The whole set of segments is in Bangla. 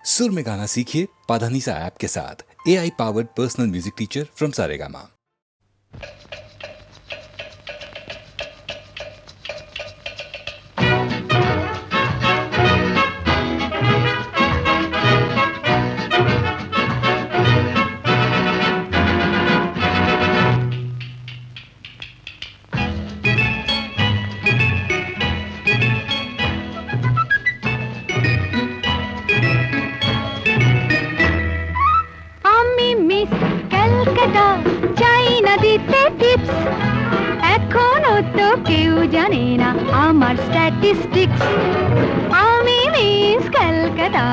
सुर में गाना सीखिए पाधानीसा ऐप के साथ। AI powered personal music teacher from Saregama. এখনো তো কেউ জানে না আমার স্ট্যাটিস্টিক্স। আমি মিস ক্যালকাটা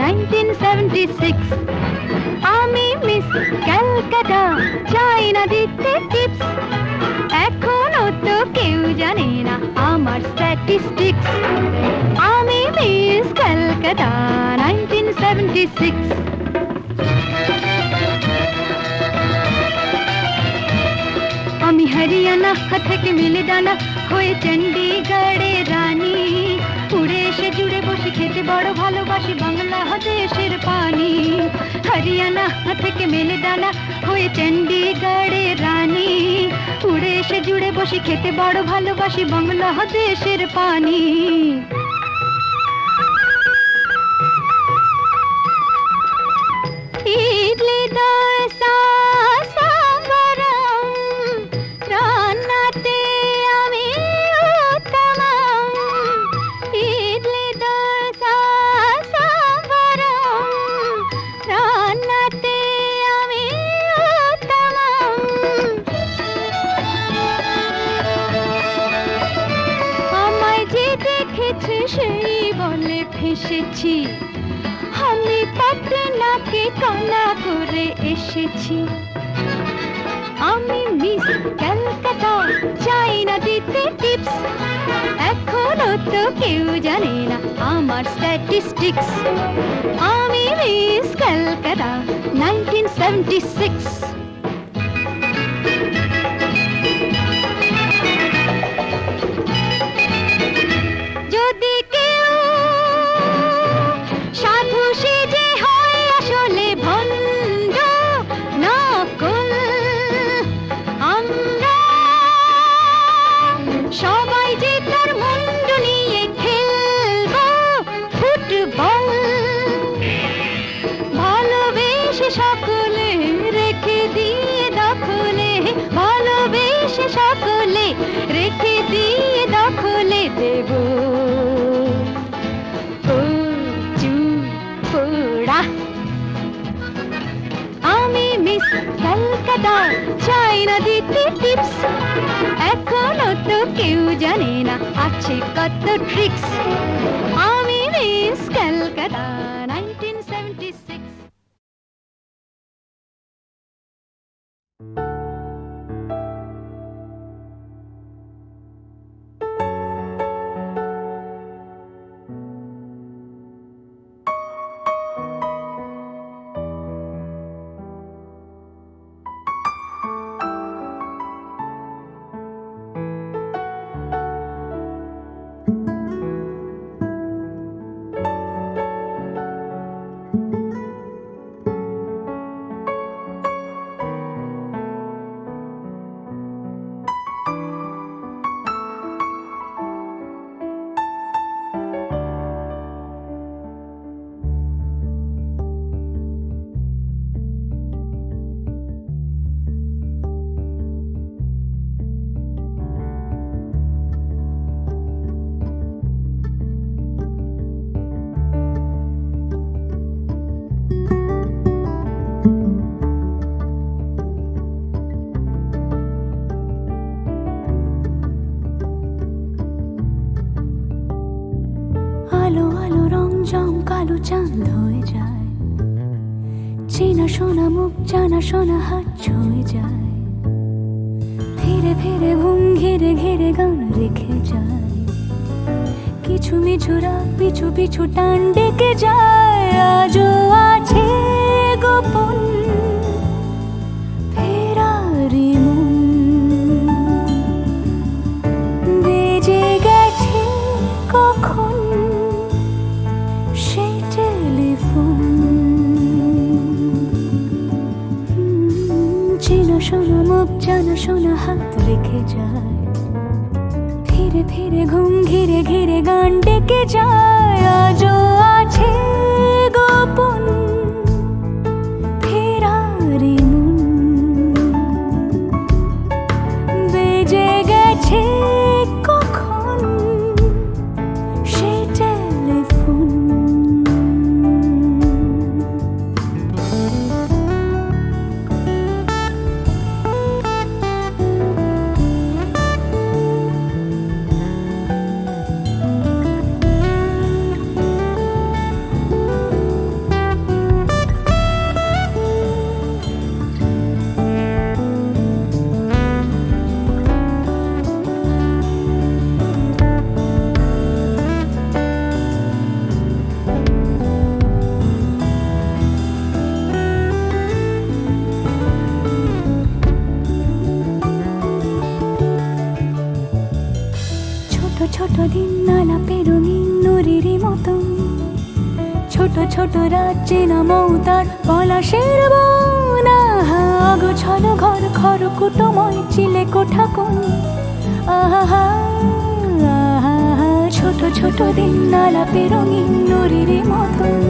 1976। আমি মিস ক্যালকাটা চাই না দিতে টিপস। এখনো তো কেউ জানে না আমার স্ট্যাটিস্টিক্স। আমি মিস ক্যালকাটা 1976। আমি হরিয়ানা থেকে মিলে ডানা হয়ে চণ্ডীগড়ের রানী। উড়ে এসে জুড়ে বসে খেতে বড় ভালোবাসি বাংলাদেশের পানি। হরিয়ানা থেকে মেলে ডানা হয়ে চণ্ডীগড়ের রানী। উড়ে এসে জুড়ে বসে খেতে বড় ভালোবাসি বাংলাদেশের পানি। ইডলি দোসা সেই বলে ফেসেছি, আমি পাটনাকে কানা করে এসেছি। আমি মিস ক্যালকাটা চাই না দিতে টিপস। এখনো তো কেউ জানে না আমার স্ট্যাটিস্টিক্স। আমি মিস ক্যালকাটা 1976। যদি কেউ সাধু সেজে হয় আসলে ভণ্ড নকল, আমরা সবাই যে তার মুন্ডু নিয়ে খেলবো ফুটবল। ভালোবেসে সকলে রেখে দিয়ে দখলে, ভালোবেসে সকলে রেখে দিয়ে দখলে দেব পোড়া। আমি মিস ক্যালকাটা চাই না দিতে টিপস। এখনো তো কেউ জানে না আছে কত ট্রিক্স। আমি মিস ক্যালকাটা 1976। কালো চাঁদ হয়ে যায়, চেনা শোনা মুখ জানা শোনা হাত ছুঁয়ে যায়। ধীরে ধীরে ঘুম ঘিরে ঘিরে গান রেখে যায়। কিছু মিছুরা পিছু পিছু টান ডেকে যায়। আজও আছে গোপন ফেরারি মন, বেজে গেছে কখন সেই টেলিফোন। জানা শোনা হাত রেখে যায়, ফিরে ফিরে ঘুম ঘিরে ঘিরে গান ডেকে যায়। আজও আছে গোপন ফেরারি মন, বেজে গেছে কখন সে টেলিফোন। ছোট ছোট দিন আলাপে রঙিন নুরির মতন, ছোট ছোট রাজ্যে নামও তার পলাশের বন। অগোছালো ঘর খর কুটময় চিলে কোঠা কোন, আহা আহা। ছোট ছোট দিন আলাপে রঙিন নুরির মতন,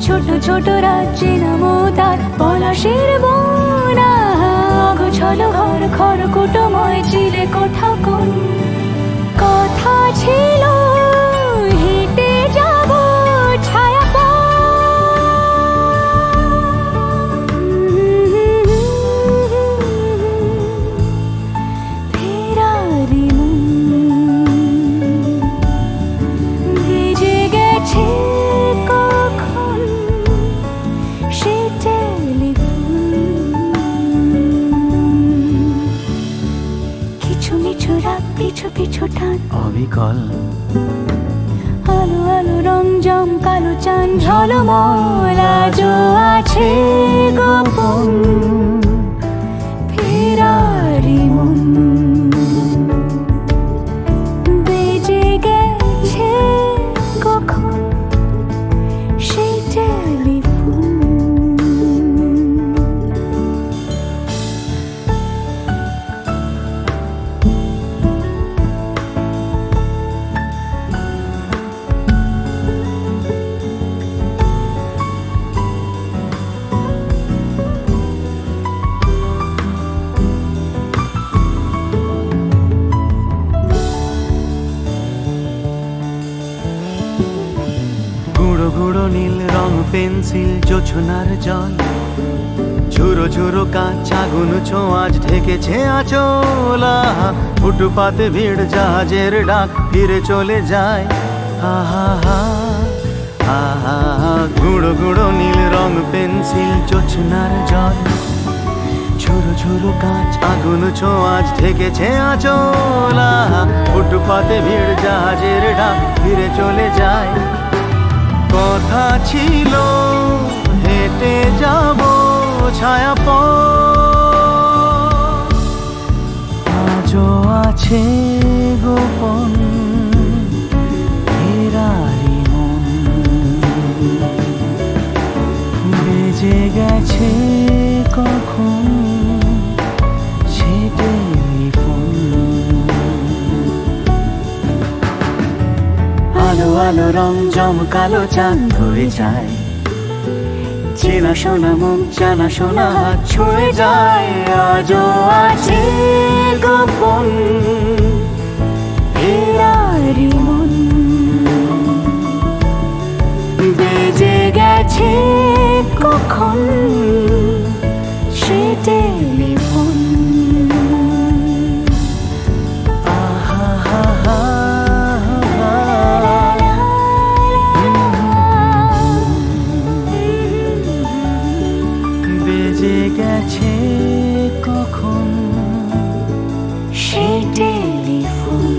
ছোট ছোট রাজ্যে নামও তার পলাশের বন। অগোছালো ঘর খর কুটময় চিলে কোঠা কোন। কথা ছিল হেঁটে যাব ছায়া ফেরারি মন, ভেজে গেছে কখন সে টেলিফোন। কিছু মিছু রাত পিছু পিছু টান অবিকল আলো আলো রং জম কালো চান ঝলমল। আজও আছে গোপন ফেরারি মন, বেজে গেছে কখন সেই টেলিফোন। গুঁড়ো গুঁড়ো নীল রং পেন্সিল জোছনার জল, ঝুরো ঝুরো কাঁচ আগুন ছোঁয়াজ ঢেকেছে আচলা। ফুটপাতে ভিড় জাহাজের ডাক ফিরে চলে যায়, আহা হা আহা। গুঁড়ো গুঁড়ো নীল রং পেন্সিল জোছনার জল, ঝুরো ঝুরো কাঁচ আগুন ছোঁয়াজ ঢেকেছে আচলা। ফুটপাতে ভিড় জাহাজের ডাক ফিরে চলে যায়। কথা ছিল হেঁটে যাব ছায়া পথ, আজও আছে গোপন ফেরারি মন, বেজে গেছে কখন সে টেলিফোন। আলো আলো রং জমকালো চাঁদ ধরে যায়, চেনা শোনা মুখ জানা শোনা হাত ছুঁয়ে যায়। আজও আছে গোপন ফেরারি মন, বেজে গেছে কখন সে টেলিফোন। আহা হা হা বেজে গেছে কখন সে টেলিফোন।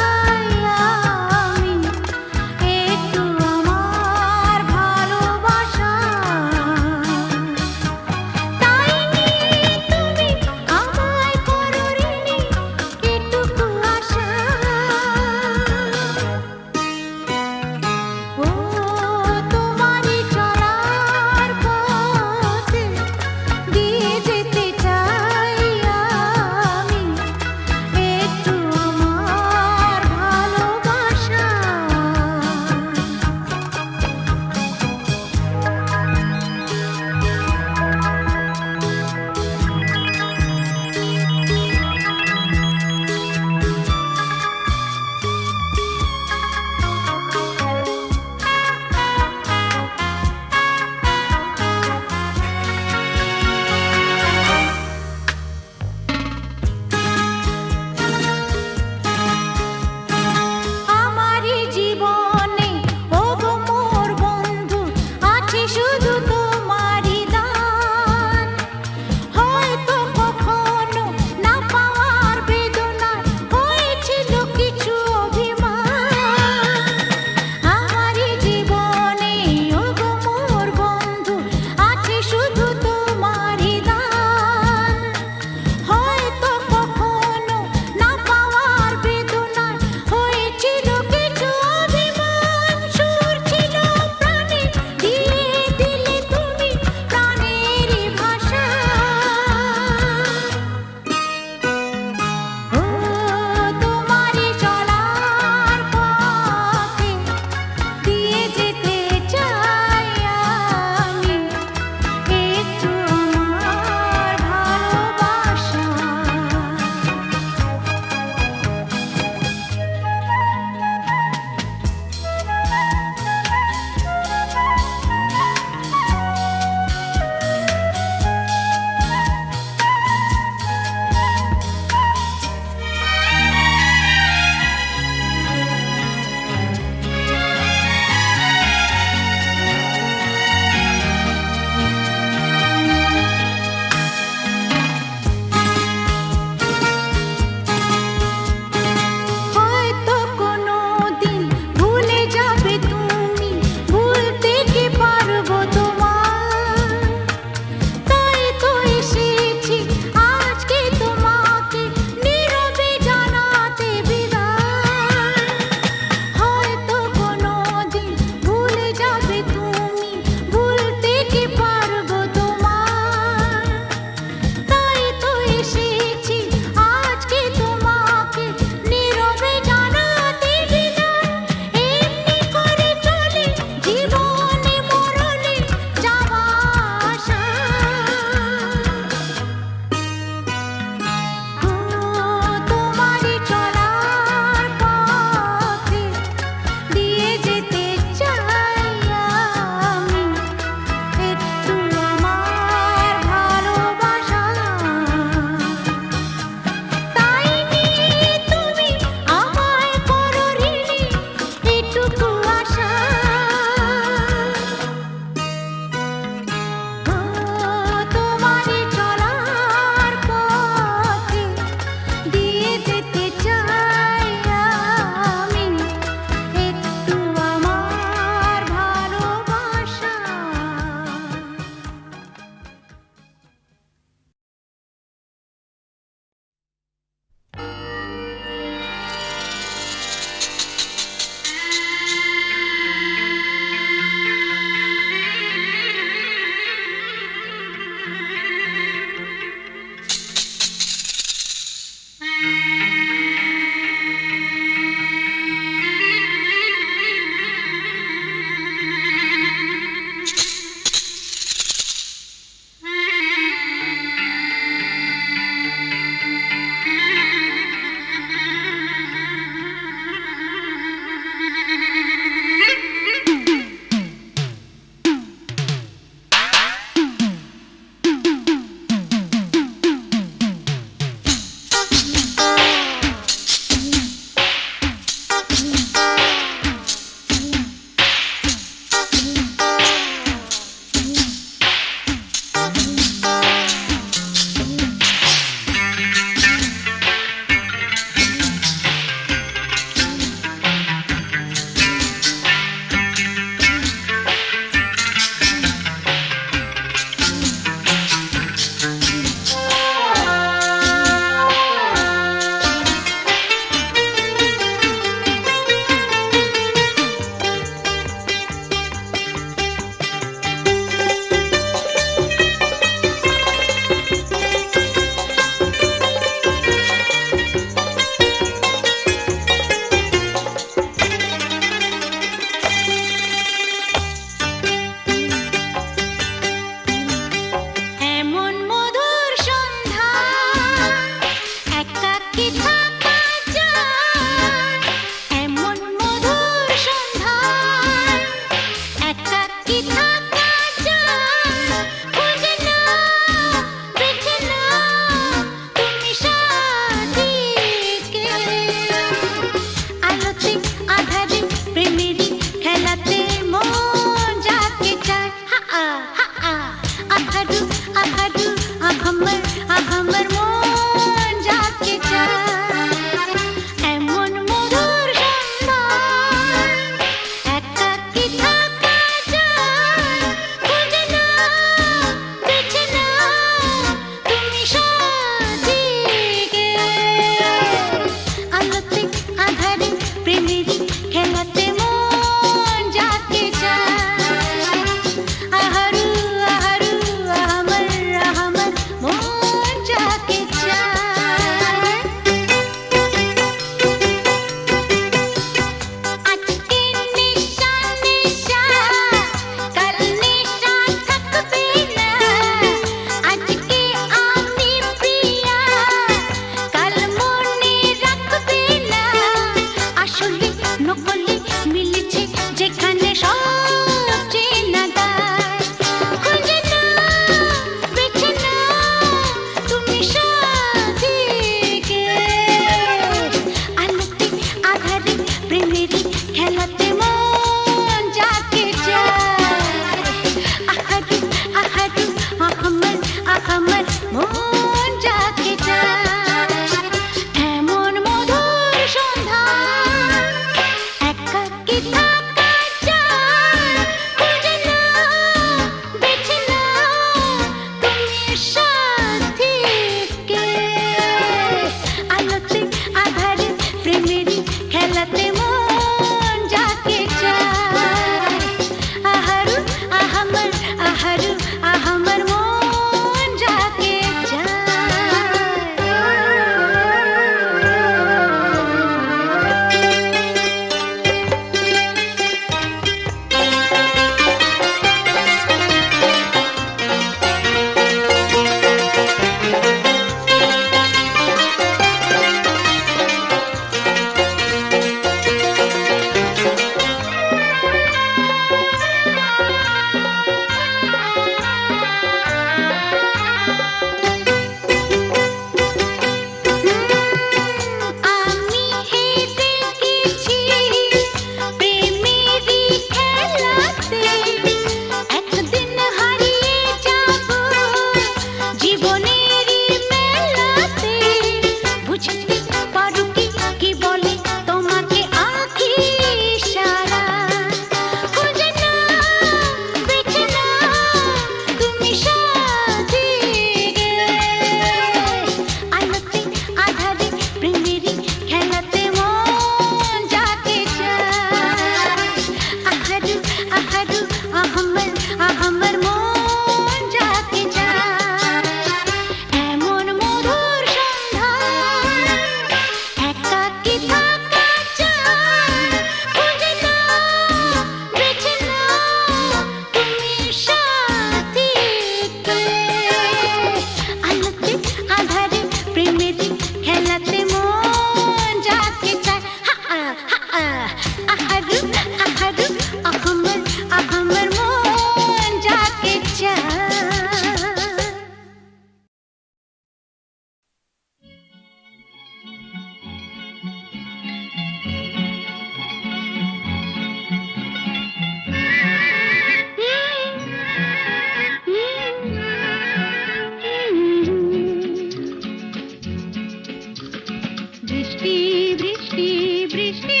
বৃষ্টি বৃষ্টি বৃষ্টি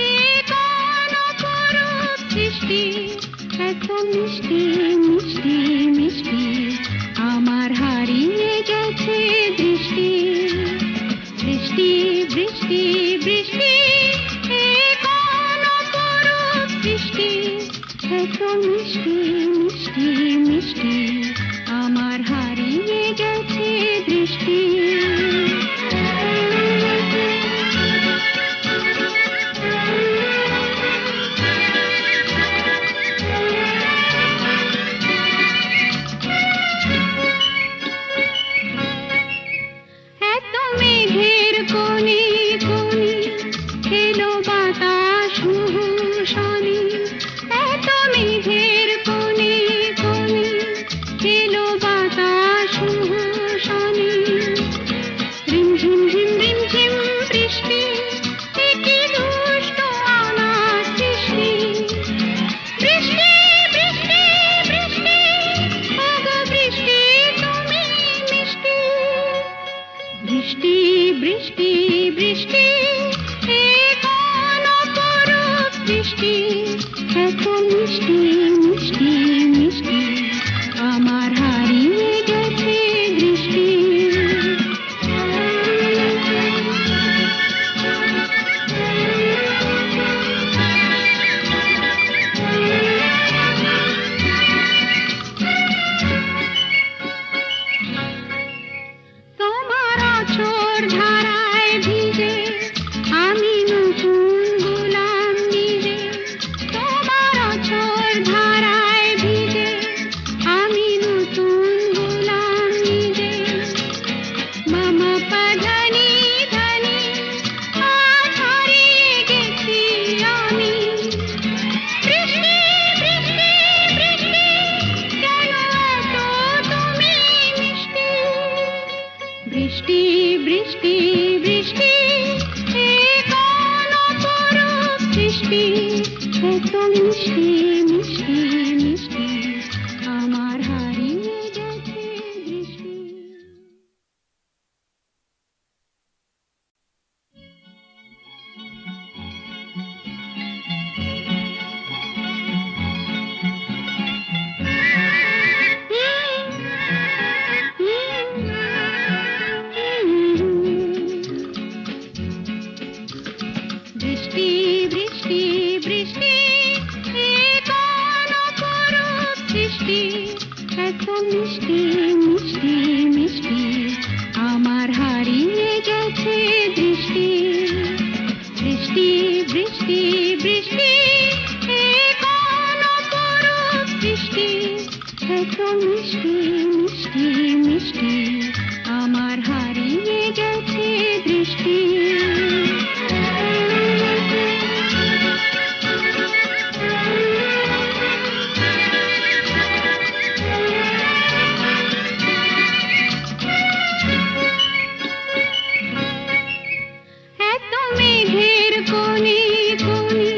এ কোন অপরূপ সৃষ্টি এত মিষ্টি মিষ্টি মিষ্টি আমার হারিয়ে গেছে দৃষ্টি বৃষ্টি বৃষ্টি বৃষ্টি এ কোন অপরূপ সৃষ্টি এত মিষ্টি মিষ্টি মিষ্টি আমার হারিয়ে গেছে দৃষ্টি এত মেঘের কোণে কোণে এলো বাতাস মুহুর্ষণে এত মেঘের কোণে কোণে এলো বাতাস মুহুর্ষণে রিমঝিম ঝিম রিমঝিম বৃষ্টি এ কি দুষ্ট আমার সৃষ্টি বৃষ্টি বৃষ্টি বৃষ্টি ওগো বৃষ্টি তুমি মিষ্টি বৃষ্টি বৃষ্টি বৃষ্টি এ কোন অপরূপ বৃষ্টি এত মিষ্টি মিষ্টি মিষ্টি আমার হারিয়ে গেছে দৃষ্টি তোমার আঁচড় ধারায় ভিজে আমি নতুন গোলাম নিজে তোমার আঁচড় ধারায় ভিজে আমি নতুন গোলাম নিজে মামা পাধানি ধানি আজ হারিয়ে গেছি আমি বৃষ্টি বৃষ্টি বৃষ্টি কেন এত তুমি মিষ্টি বৃষ্টি বৃষ্টি বৃষ্টি এ কোন অপরূপ সৃষ্টি এত মিষ্টি মিষ্টি মিষ্টি আমার হারিয়ে গেছে দৃষ্টি বৃষ্টি বৃষ্টি বৃষ্টি এ কোন অপরূপ সৃষ্টি এত মিষ্টি মিষ্টি মিষ্টি আমার হারিয়ে গেছে দৃষ্টি বৃষ্টি বৃষ্টি বৃষ্টি এ কোন অপরূপ সৃষ্টি এত মিষ্টি মিষ্টি মিষ্টি আমার হারিয়ে গেছে দৃষ্টি এত মেঘের কোণে কোণে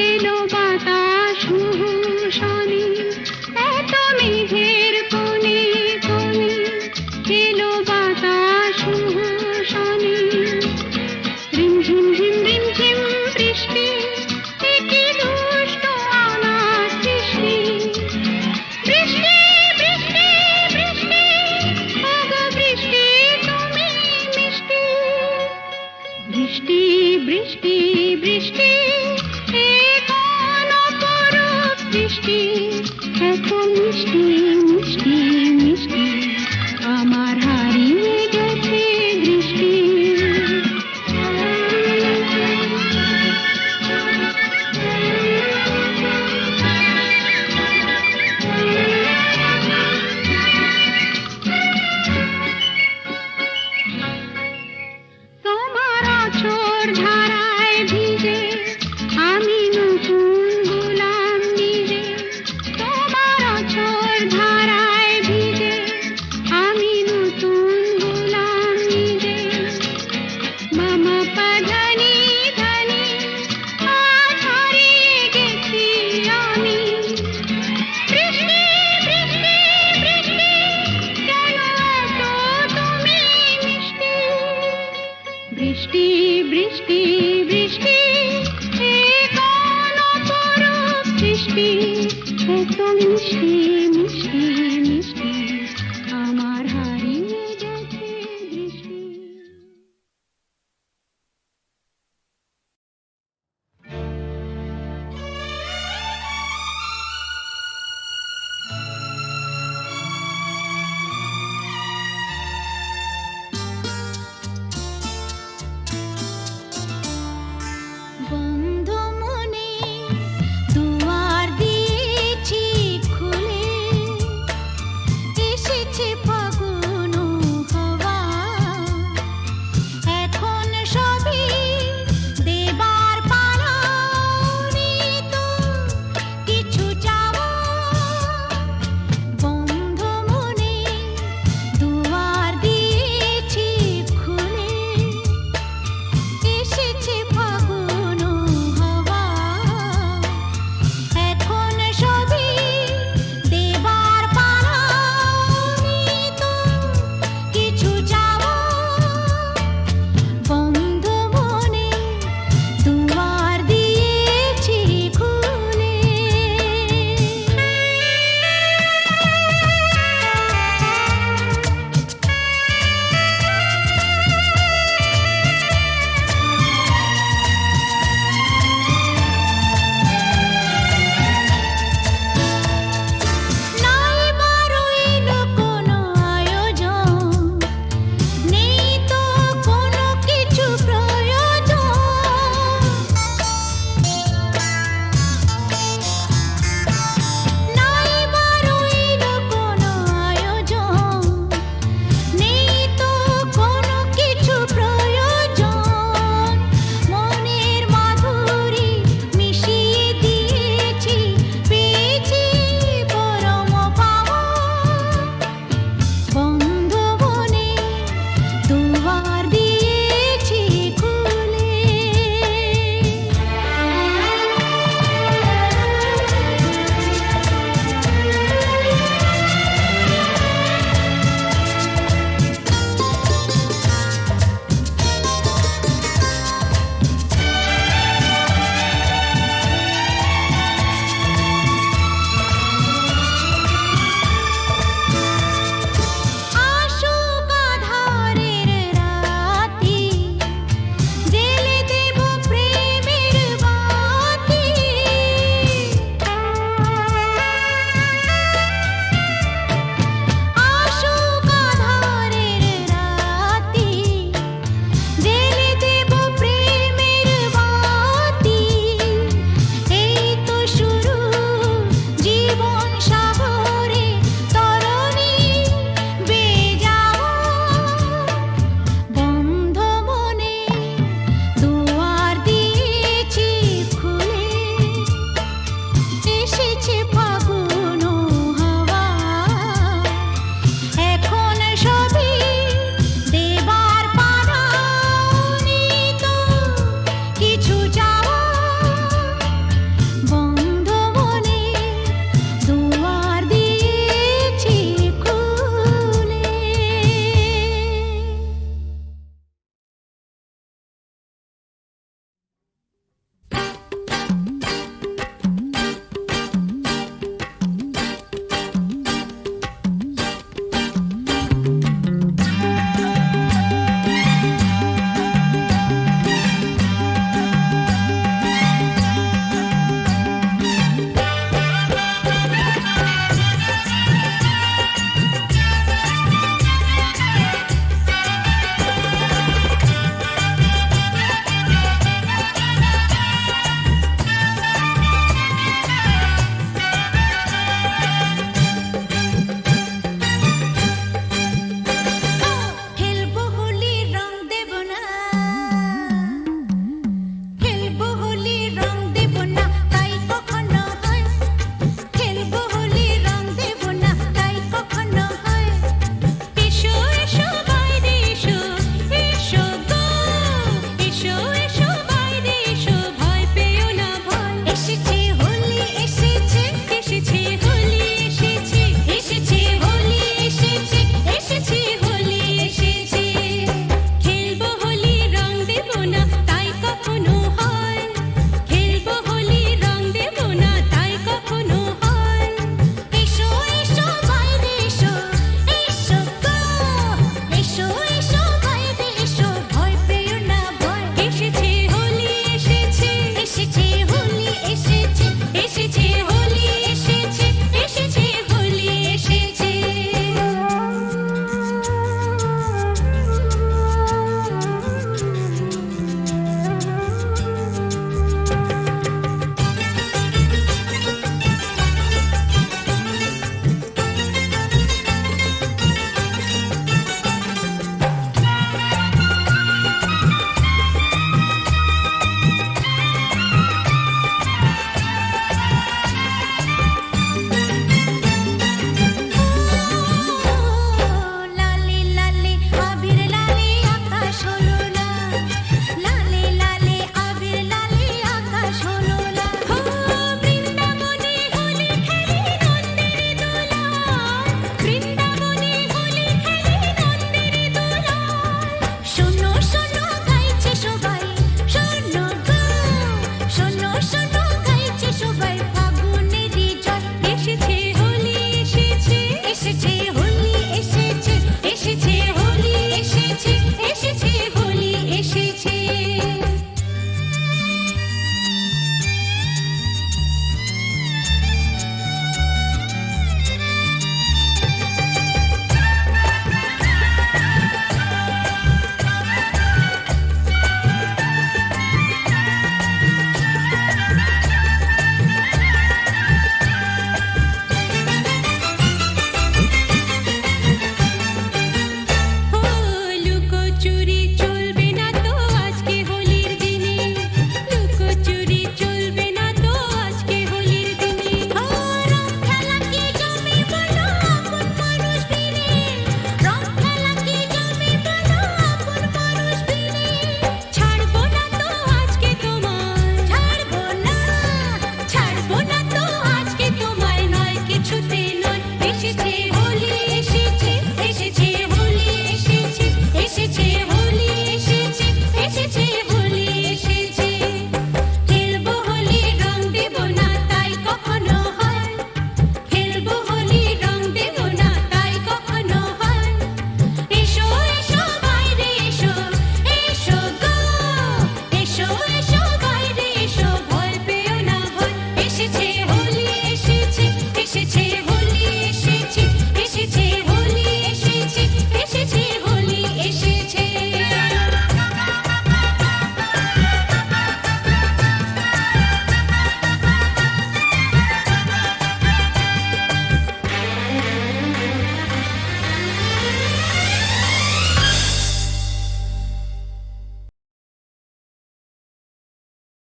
এলো বাতাস মুহুর্ষণে এত মেঘের কোণে কোণে এলো বাতাস মুহুর্ষণে রিমঝিম ঝিম রিমঝিম বৃষ্টি এ কি দুষ্ট আমার সৃষ্টি বৃষ্টি বৃষ্টি বৃষ্টি ওগো বৃষ্টি তুমি মিষ্টি বৃষ্টি বৃষ্টি বৃষ্টি এ কোন অপরূপ বৃষ্টি এত মিষ্টি মিষ্টি মিষ্টি আমার হারিয়ে গেছে দৃষ্টি তোমার আঁচড় ধারায় ভিজে আমি নতুন গোলাম নিজে তোমার আঁচড় ধারায় ভিজে আমি নতুন গোলাম নিজে মামা পাধানি ধানি আজ হারিয়ে গেছি আমি বৃষ্টি বৃষ্টি বৃষ্টি কেন এত তুমি মিষ্টি বৃষ্টি বৃষ্টি বৃষ্টি এ কোন অপরূপ সৃষ্টি এত মিষ্টি মিষ্টি